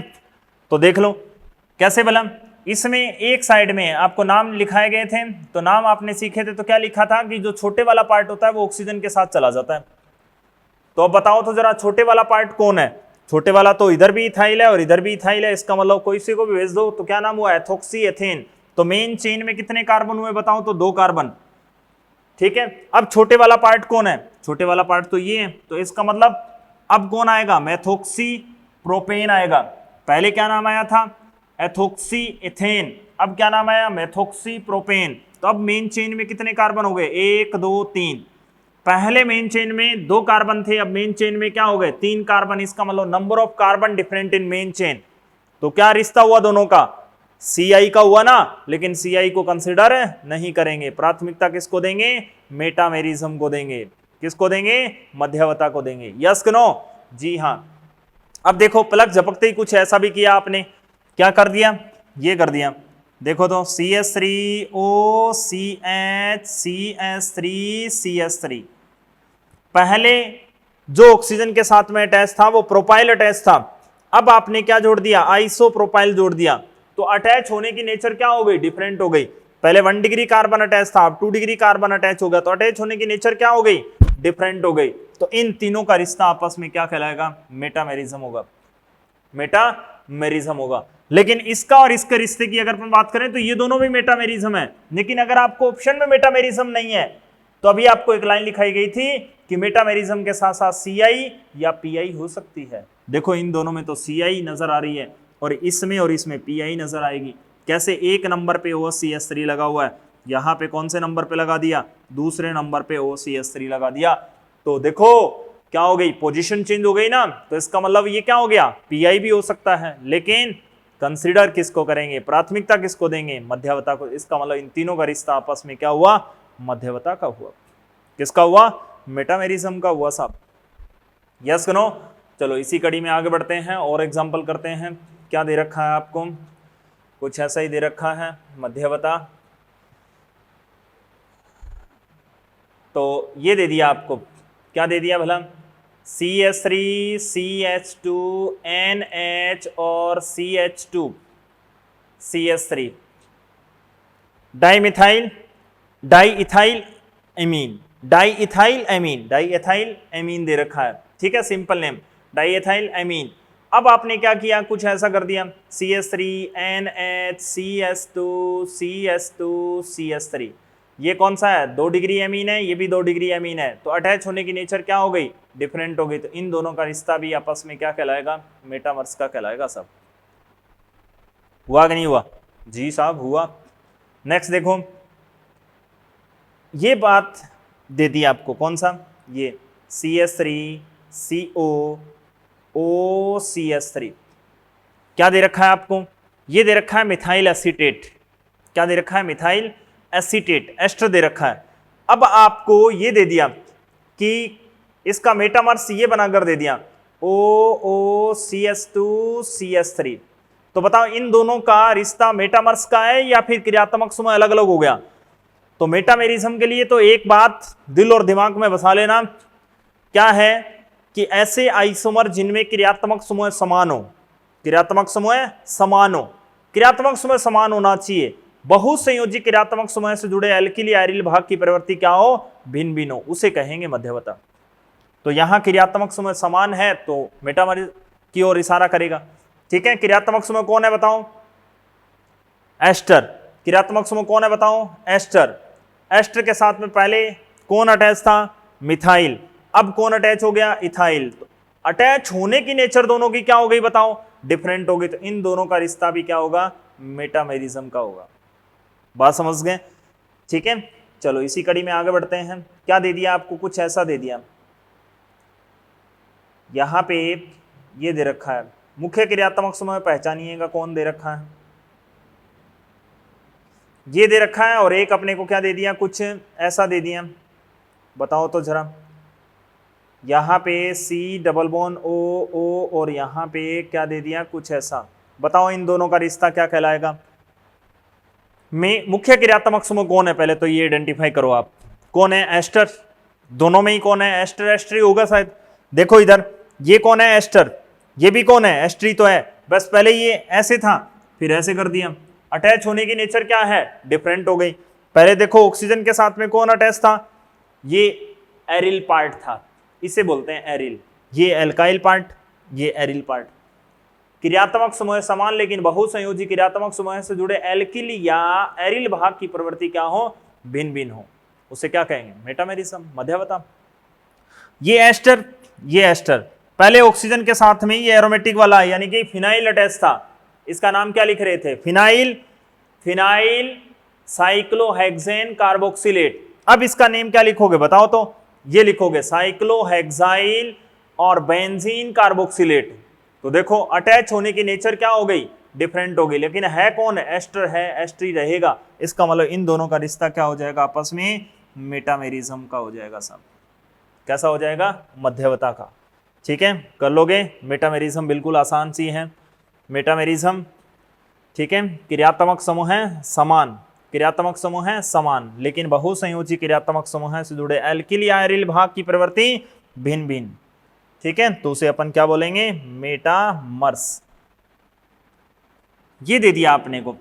तो देख लो कैसे बलम। इसमें एक साइड में आपको नाम लिखाए गए थे, तो नाम आपने सीखे थे, तो क्या लिखा था कि जो छोटे वाला पार्ट होता है वो ऑक्सीजन के साथ चला जाता है। तो अब बताओ तो जरा, छोटे वाला पार्ट कौन है? छोटे वाला तो इधर भी इथाइल है और इधर भी इथाइल है। इसका मतलब कोई सी को भी भेज दो तो क्या नाम हुआ? Ethoxy ethane. तो मेन चेन में कितने कार्बन हुए बताओ तो? 2 कार्बन। ठीक है, अब छोटे वाला पार्ट कौन है? छोटे वाला पार्ट तो ये है। तो इसका मतलब अब कौन आएगा? मेथोक्सी प्रोपेन आएगा। पहले क्या नाम आया था? Ethoxy ethane. अब क्या नाम आया? Methoxy propane. तो अब मेन चेन में कितने कार्बन हो गए? 1 2 3। पहले मेन चेन में 2 कार्बन थे, अब मेन चेन में क्या हो गए? 3 कार्बन। इसका मतलब number of carbon different in main chain. तो क्या रिश्ता हुआ दोनों का? सीआई का हुआ ना, लेकिन सीआई को कंसिडर नहीं करेंगे। प्राथमिकता किसको देंगे? मेटामेरिज्म को देंगे। किसको देंगे? मध्यवता को देंगे। Yes no? जी हाँ। अब देखो, पलक झपकते ही कुछ ऐसा भी किया आपने। क्या कर दिया? ये कर दिया। देखो तो CH3O CH CH3 CH3। पहले जो ऑक्सीजन के साथ में अटैच था वो प्रोपाइल अटैच था। अब आपने क्या जोड़ दिया? आइसो प्रोपाइल जोड़ दिया। तो अटैच होने की नेचर क्या हो गई? डिफरेंट हो गई। पहले 1 डिग्री कार्बन अटैच था, अब 2 डिग्री कार्बन अटैच हो गया। तो अटैच होने की नेचर क्या हो गई? डिफरेंट हो गई। तो इन तीनों का रिश्ता आपस में क्या कहलाएगा? मेटामेरिज्म होगा। मेटामेरिज्म होगा। लेकिन इसका और इसके रिश्ते की अगर हम बात करें तो ये दोनों भी मेटामेरिज्म है। लेकिन अगर आपको ऑप्शन में मेटामेरिज्म नहीं है तो अभी आपको एक लाइन लिखाई गई थी कि मेटामेरिज्म के साथ साथ सीआई या पीआई हो सकती है। देखो इन दोनों में तो सीआई नजर आ रही है और इसमें पीआई नजर आएगी। कैसे? एक नंबर पे OCH3 लगा हुआ है, यहाँ पे कौन से नंबर पे लगा दिया? दूसरे नंबर पे OCH3 लगा दिया। तो देखो क्या हो गई? पोजीशन चेंज हो गई ना। तो इसका मतलब ये क्या हो गया? पीआई भी हो सकता है, लेकिन कंसीडर किसको करेंगे? प्राथमिकता किसको देंगे? मध्यवता को। इसका मतलब इन तीनों का रिश्ता आपस में क्या हुआ? मध्यवता का हुआ। किसका हुआ? मेटामेरिज्म का हुआ साहब। Yes no? चलो इसी कड़ी में आगे बढ़ते हैं और एग्जांपल करते हैं। क्या दे रखा है आपको? कुछ ऐसा ही दे रखा है, मध्यवता। तो ये दे दिया आपको। क्या दे दिया भला? CH3 CH2 NH और CH2 CH3 dimethyl diethyl amine, diethyl amine, diethyl amine दे रखा है, ठीक है, सिंपल नेम डाइइथाइल एमीन। अब आपने क्या किया, कुछ ऐसा कर दिया CH3 NH CH2 CH2 CH3, ये कौन सा है, 2 डिग्री एमीन है, ये भी 2 डिग्री एमीन है, तो अटैच होने की नेचर क्या हो गई, डिफरेंट हो गई, तो इन दोनों का रिश्ता भी आपस में क्या कहलाएगा, मेटामर्स का कहलाएगा। सब हुआ कि नहीं हुआ, जी साहब हुआ। नेक्स्ट देखो, ये बात दे दी आपको, कौन सा, ये CH3 CO OCH3, क्या दे रखा है आपको, ये दे रखा है मिथाइल एसीटेट, क्या दे रखा है, मिथाइल एसीटेट, एस्टर दे रखा है। अब आपको ये दे दिया कि इसका मेटामर्स ये बनाकर दे दिया OOCH2 CH3, तो बताओ इन दोनों का रिश्ता मेटामर्स का है या फिर क्रियात्मक समूह अलग अलग हो गया। तो मेटामेरिज्म के लिए तो एक बात दिल और दिमाग में बसा लेना, क्या है कि ऐसे आइसोमर जिनमें क्रियात्मक समूह समान हो, क्रियात्मक समूह समान हो, क्रियात्मक समूह समान होना चाहिए, बहुसंयोजी क्रियात्मक समूह से जुड़े एल्किल एरिल भाग की प्रवृत्ति क्या हो, भिन्न भिन्न हो, उसे कहेंगे मध्यवता। तो यहां क्रियात्मक समूह समान है तो मेटामेरिज्म की ओर इशारा करेगा, ठीक है। क्रियात्मक समूह कौन है बताओ, एस्टर, क्रियात्मक समूह कौन है बताओ, एस्टर, एस्टर के साथ में पहले कौन अटैच था, मिथाइल, अब कौन अटैच हो गया, इथाइल, तो अटैच होने की नेचर दोनों की क्या हो गई बताओ, डिफरेंट हो गई, तो इन दोनों का रिश्ता भी क्या होगा, मेटामेरिज्म का होगा। बात समझ गए, ठीक है। चलो इसी कड़ी में आगे बढ़ते हैं, क्या दे दिया आपको, कुछ ऐसा दे दिया, यहां पे ये दे रखा है, मुख्य क्रियात्मक समूह पहचानिएगा कौन दे रखा है, ये दे रखा है, और एक अपने को क्या दे दिया, कुछ ऐसा दे दिया, बताओ तो जरा, यहाँ पे C डबल बॉन्ड O और यहाँ पे क्या दे दिया, कुछ ऐसा, बताओ इन दोनों का रिश्ता क्या कहलाएगा। में मुख्य क्रियात्मक समूह कौन है, पहले तो ये आइडेंटिफाई करो आप, कौन है, एस्टर, दोनों में ही कौन है, एस्टर, एस्टर ही होगा शायद, देखो इधर ये कौन है, एस्टर, ये भी कौन है, एस्ट्री तो है, बस पहले ये ऐसे था फिर ऐसे कर दिया, अटैच होने की नेचर क्या है, डिफरेंट हो गई। पहले देखो ऑक्सीजन के साथ में कौन अटैच था, ये एरिल पार्ट था, इसे बोलते हैं एरिल, ये एल्काइल पार्ट, ये एरिल पार्ट। क्रियात्मक समूह समान लेकिन बहुसंयोजी क्रियात्मक समूह से जुड़े एल्किल या एरिल भाग की प्रवृत्ति क्या हो, भिन्न भिन्न हो, उसे क्या कहेंगे, मेटामेरिज्म, मध्यवता। ये एस्टर, ये एस्टर, पहले ऑक्सीजन के साथ में ये एरोमेटिक वाला यानी कि फिनाइल अटैच था, इसका नाम क्या लिख रहे थे, फिनाइल, फिनाइल साइक्लोहेक्सेन कार्बोक्सिलेट। अब इसका नेम क्या लिखोगे बताओ तो, ये लिखोगे साइक्लोहेक्साइल और बेंजीन कार्बोक्सिलेट। तो देखो अटैच होने की नेचर क्या हो गई, डिफरेंट हो गई, लेकिन है कौन, एस्टर है, एस्ट्री रहेगा, इसका मतलब इन दोनों का रिश्ता क्या हो जाएगा आपस में, मेटामेरिज्म का हो जाएगा। सब कैसा हो जाएगा, मध्यवता का, ठीक है, कर लोगे। मेटामेरिज्म बिल्कुल आसान सी है, मेटामेरिज्म, ठीक है। क्रियात्मक समूह है समान, क्रियात्मक समूह है समान लेकिन बहुसंयोजी क्रियात्मक समूह से जुड़े एल्किल या एरिल भाग की प्रवृत्ति भिन्न भिन्न, ठीक है, तो उसे अपन क्या बोलेंगे, मेटामर्स। ये दे दिया आपने को,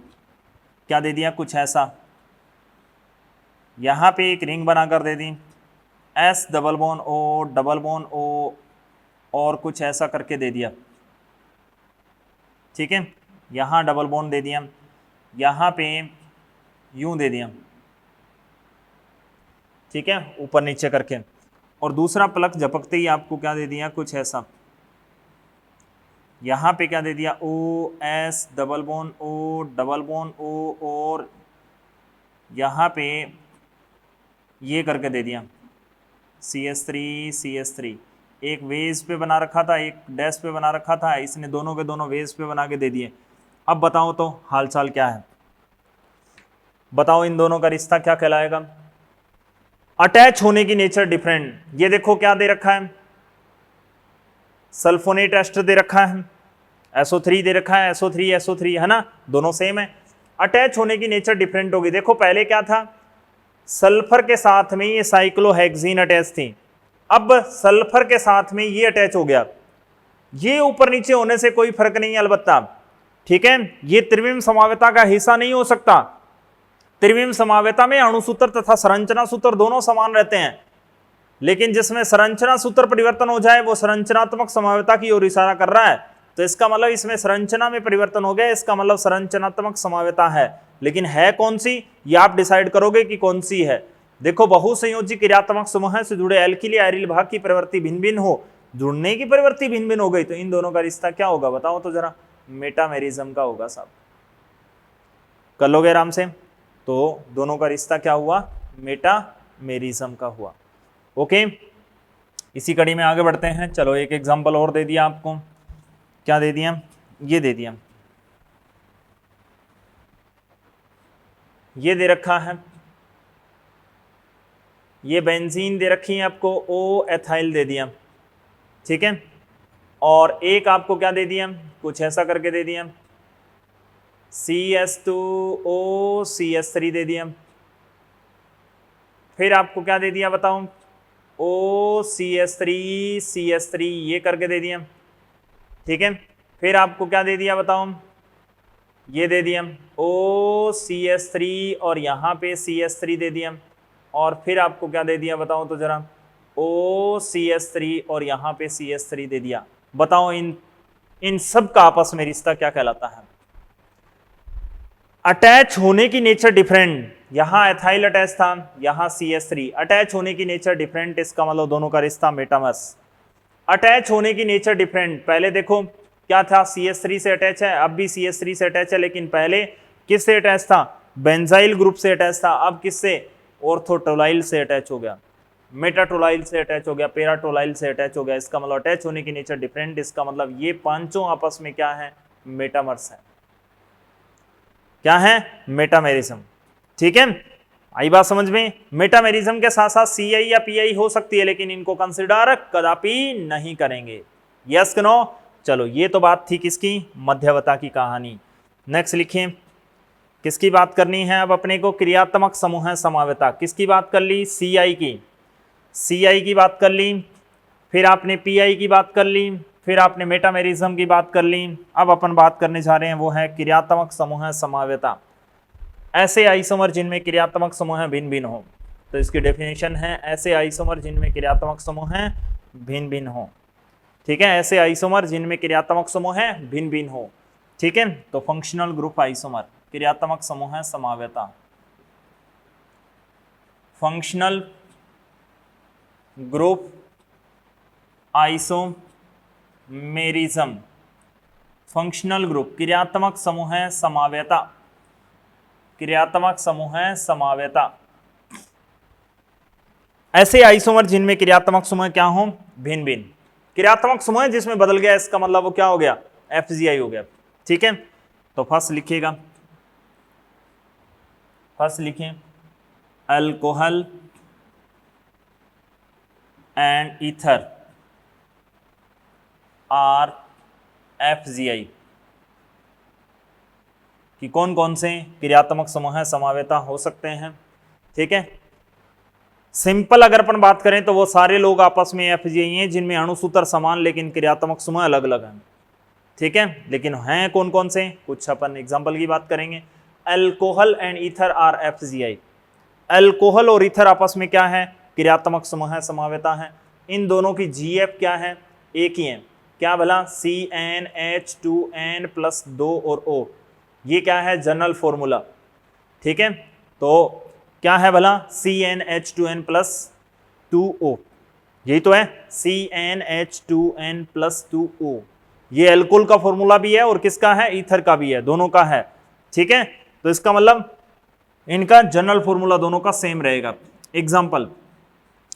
क्या दे दिया, कुछ ऐसा, यहां पे एक रिंग बनाकर दे दी, S double bond O double bond O और कुछ ऐसा करके दे दिया, ठीक है, यहां डबल बॉन्ड दे दिया, यहां पे यूं दे दिया, ठीक है, ऊपर नीचे करके, और दूसरा प्लग झपकते ही आपको क्या दे दिया, कुछ ऐसा, यहाँ पे क्या दे दिया, OS double bond O double bond O और यहाँ पे ये करके दे दिया CH3 CH3, एक वेज पे बना रखा था, एक डैश पे बना रखा था, इसने दोनों के दोनों वेज पे बना के दे दिए। अब बताओ तो हालचाल क्या है, बताओ इन दोनों का रिश्ता क्या कहलाएगा, अटैच होने की नेचर डिफरेंट। ये देखो क्या दे रखा है, सल्फोनेट एस्टर दे रखा है, SO3 दे रखा है, SO3 है ना, दोनों सेम है, अटैच होने की नेचर डिफरेंट होगी। देखो पहले क्या था, सल्फर के साथ में ये साइक्लोहेक्सीन अटैच थी, अब सल्फर के साथ में ये अटैच हो गया, ये ऊपर नीचे होने से कोई फर्क नहीं है अलबत्ता, ठीक है, ये त्रिविम समवेता का हिस्सा नहीं हो सकता। त्रिविम समवेता में अणुसूत्र तथा संरचना सूत्र दोनों समान रहते हैं, लेकिन जिसमें संरचना सूत्र परिवर्तन हो जाए वो संरचनात्मक समवेता की ओर इशारा कर रहा है, तो इसका मतलब इसमें संरचना में परिवर्तन हो गया, इसका मतलब संरचनात्मक समवेता है। लेकिन है कौन सी, ये आप डिसाइड करोगे कि कौन सी है। देखो, बहुसंयोजी क्रियात्मक समूह से जुड़े एल्किल या एरिल भाग की प्रवृत्ति भिन्न भिन्न हो, जुड़ने की प्रवृत्ति भिन्न भिन्न हो गई, तो इन दोनों का रिश्ता क्या होगा बताओ तो जरा, मेटामेरिज्म का होगा साहब। कर लोगे आराम से, तो दोनों का रिश्ता क्या हुआ, मेटामेरिज्म का हुआ। ओके, इसी कड़ी में आगे बढ़ते हैं। चलो एक एग्जांपल और दे दिया आपको, क्या दे दिया, ये दे दिया, ये दे रखा है, ये बेंजीन दे रखी है आपको, ओ एथाइल दे दिया, ठीक है, और एक आपको क्या दे दिया, कुछ ऐसा करके दे दिया, CS2O CS3 दे दिया, फिर आपको क्या दे दिया बताओ, OCS3 CS3 ये करके दे दिया, ठीक है, फिर आपको क्या दे दिया बताओ, ये दे दिया OCS3 और यहाँ पे CS3 दे दिया, और फिर आपको क्या दे दिया बताओ तो जरा, OCS3 और यहाँ पे CS3 दे दिया। बताओ इन सब का आपस में रिश्ता क्या कहलाता है। अटैच होने की नेचर डिफरेंट, यहां एथाइल अटैच था, यहां CS3, अटैच होने की नेचर डिफरेंट, इसका मतलब दोनों का रिश्ता मेटामर्स। अटैच होने की नेचर डिफरेंट, पहले देखो क्या था, CS3 से अटैच है, अब भी CS3 से अटैच है, लेकिन पहले किससे अटैच था, बेंजाइल ग्रुप से अटैच था, अब किससे, ऑर्थोटोलाइल से अटैच हो गया, मेटाटोलाइल से अटैच हो गया, पेराटोलाइल से अटैच हो गया, इसका मतलब अटैच होने की नेचर डिफरेंट, इसका मतलब ये पांचों आपस में क्या है, मेटामर्स है। क्या है, मेटामेरिज्म, ठीक है, आई बात समझ में। मेटामेरिज्म के साथ साथ CI या PI हो सकती है, लेकिन इनको कंसिडर कदापि नहीं करेंगे, यस नो। चलो ये तो बात थी किसकी, मध्यवता की कहानी। नेक्स्ट लिखिए, किसकी बात करनी है अब अपने को, क्रियात्मक समूह समावेता, किसकी बात कर ली, CI की बात कर ली, फिर आपने PI की बात कर ली, फिर आपने मेटामेरिज्म की बात कर ली। अब अपन बात करने जा रहे हैं वो है क्रियात्मक समूह समावेता, ऐसे आइसोमर जिनमें क्रियात्मक समूह भिन्न भिन्न हो। तो इसकी डेफिनेशन है, ऐसे आइसोमर जिनमें क्रियात्मक समूह भिन्न भिन्न हो, ठीक है, ऐसे आइसोमर जिनमें क्रियात्मक समूह भिन्न भिन्न हो, ठीक है। तो फंक्शनल ग्रुप आइसोमर, क्रियात्मक समूह समावेता, functional group isomerism, functional group क्रियात्मक समूह समावेता, क्रियात्मक समूह समावेता, ऐसे आइसोमर जिनमें क्रियात्मक समूह क्या हो, भिन्न भिन्न। क्रियात्मक समूह जिसमें बदल गया, इसका मतलब वो क्या हो गया, FGI हो गया, ठीक है। तो फर्स्ट लिखिएगा, फर्स्ट लिखिए, alcohol and ether are FGI, कि कौन कौन से क्रियात्मक समूह समावेता हो सकते हैं, ठीक है। सिंपल अगर अपन बात करें तो वो सारे लोग आपस में FGI हैं जिनमें अणुसूत्र समान लेकिन क्रियात्मक समूह अलग अलग हैं, ठीक है। लेकिन हैं कौन कौन से, कुछ अपन एग्जांपल की बात करेंगे। Alcohol and ether are FGI, alcohol और ईथर आपस में क्या है, क्रियात्मक समूह समावेता है। इन दोनों की GF क्या है, एक ही है, क्या भला, CnH2n+2 और O, ये क्या है, जनरल फॉर्मूला, ठीक है। तो क्या है भला, CnH2n+2O, यही तो है, CnH2n+2O, ये अल्कोहल का फॉर्मूला भी है और किसका है, ईथर का भी है, दोनों का है, ठीक है। तो इसका मतलब इनका जनरल फॉर्मूला दोनों का सेम रहेगा। एग्जांपल,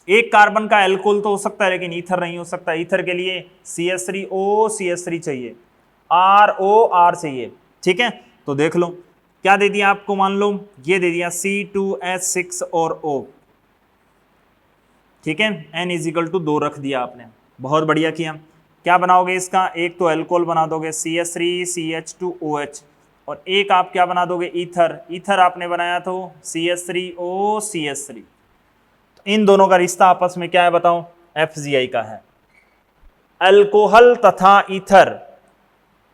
एक कार्बन का अल्कोहल तो हो सकता है लेकिन ईथर नहीं हो सकता, ईथर के लिए CH3O CH3 चाहिए, ROR चाहिए, ठीक है। तो देख लो क्या दे दिया आपको, मान लो ये दे दिया C2H6 और O, ठीक है, N = 2 रख दिया आपने, बहुत बढ़िया किया। क्या बनाओगे इसका, एक तो अल्कोहल बना दोगे CH3CH2OH, और एक आप क्या बना दोगे, ईथर, ईथर आपने बनाया तो CH3O CH3। इन दोनों का रिश्ता आपस में क्या है बताओ, FGI का है। अल्कोहल तथा ईथर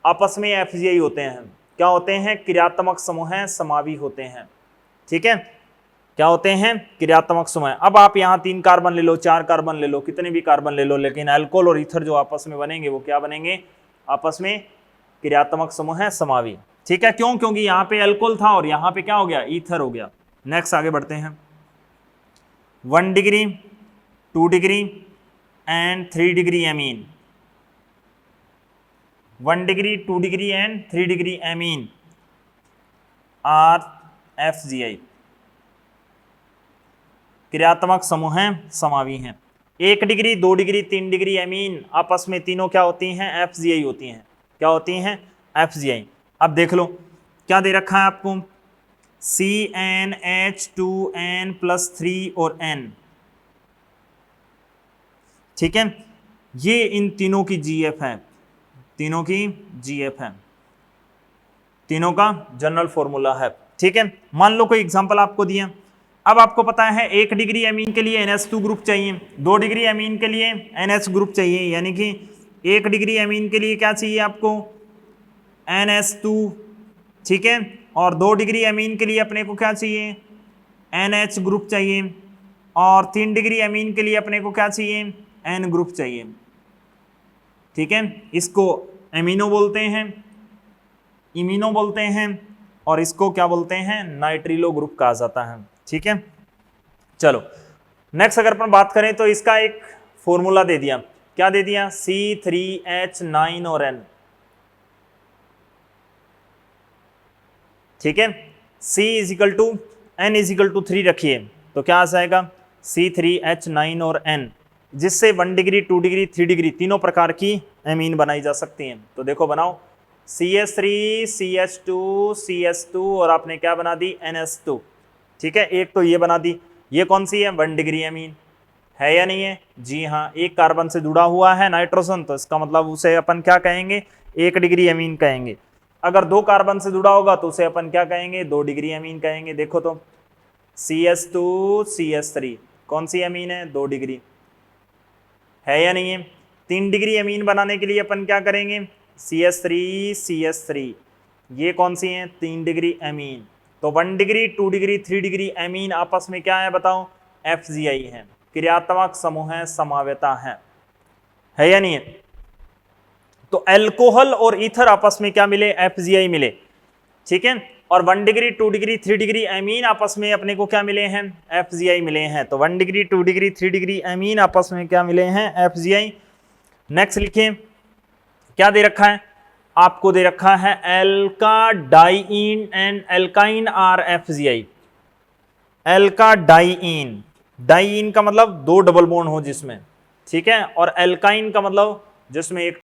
आपस में FGI होते हैं। क्या होते हैं? क्रियात्मक समूह हैं, समावी होते हैं। ठीक है, क्या होते हैं? क्रियात्मक समूह। अब आप यहाँ 3 कार्बन ले लो, 4 कार्बन ले लो, कितने भी कार्बन ले लो, लेकिन अल्कोहल और ईथर जो आपस में बनेंगे वो क्या बनेंगे? आपस में क्रियात्मक समूह है, समावी। ठीक है, क्यों? क्योंकि यहाँ पे अल्कोहल था और यहाँ पे क्या हो गया? ईथर हो गया। नेक्स्ट आगे बढ़ते हैं। 1 degree, 2 degree and 3 degree amine. 1 degree, 2 degree and 3 degree amine are FGI, क्रियात्मक समूह हैं, समावी हैं। 1 डिग्री, 2 डिग्री, 3 डिग्री एमीन आपस में तीनों क्या होती हैं? FGI होती हैं। क्या होती हैं? FGI। अब देख लो क्या दे रखा है आपको? CnH2n+3 और N। ठीक है, ये इन तीनों की GF है, तीनों की GF है, तीनों का जनरल फॉर्मूला है। ठीक है, मान लो कोई एग्जांपल आपको दिया। अब आपको पता है 1 डिग्री एमीन के लिए NH2 ग्रुप चाहिए, 2 डिग्री एमीन के लिए NH ग्रुप चाहिए, यानी कि 1 डिग्री एमीन के लिए क्या चाहिए आपको? NH2। ठीक है, और 2 डिग्री एमीन के लिए अपने को क्या चाहिए? NH ग्रुप चाहिए, और 3 डिग्री एमीन के लिए अपने को क्या चाहिए? N ग्रुप चाहिए। ठीक है, इसको एमिनो बोलते हैं, इमिनो बोलते हैं, और इसको क्या बोलते हैं? नाइट्रिलो ग्रुप कहा जाता है। ठीक है, चलो नेक्स्ट अगर अपन बात करें तो इसका एक फॉर्मूला दे दिया। क्या दे दिया? C3H9 और N। ठीक है, C = N = 3 रखिए तो क्या आ जाएगा? C3H9 और N, जिससे 1 डिग्री, 2 डिग्री, 3 डिग्री तीनों प्रकार की एमीन बनाई जा सकती हैं। तो देखो बनाओ, CH3, CH2, CH2 और आपने क्या बना दी? NH2। ठीक है, एक तो ये बना दी। ये कौन सी है? 1 डिग्री एमीन है या नहीं है? जी हाँ, एक कार्बन से जुड़ा हुआ है नाइट्रोजन, तो इसका मतलब उसे अपन क्या कहेंगे? 1 डिग्री एमीन कहेंगे। अगर 2 कार्बन से जुड़ा होगा तो उसे अपन क्या कहेंगे? 2 डिग्री एमीन कहेंगे। देखो तो CH2, CH3 कौन सी एमीन है? 2 डिग्री है या नहीं है? 3 डिग्री एमीन बनाने के लिए अपन क्या करेंगे? CH3, CH3 ये कौन सी है? 3 डिग्री एमीन। तो 1 डिग्री, 2 डिग्री, 3 डिग्री एमीन आपस में क्या है बताओ? FGI है, क्रियात्मक समूह है, समावेता है या नहीं है? तो अल्कोहल और ईथर आपस में क्या मिले? FGI मिले। ठीक है, और 1 डिग्री, 2 डिग्री, 3 डिग्री एमीन आपस में अपने को क्या मिले हैं? FGI मिले हैं। तो 1 डिग्री, 2 डिग्री, 3 डिग्री एमीन आपस में क्या मिले हैं? FGI। नेक्स्ट लिखिए, क्या दे रखा है आपको? दे रखा है alkadiene and alkyne are FGI। Alkadiene, diene का मतलब 2 डबल बॉन्ड हो जिसमें। ठीक है, और एल्काइन का मतलब जिसमें एक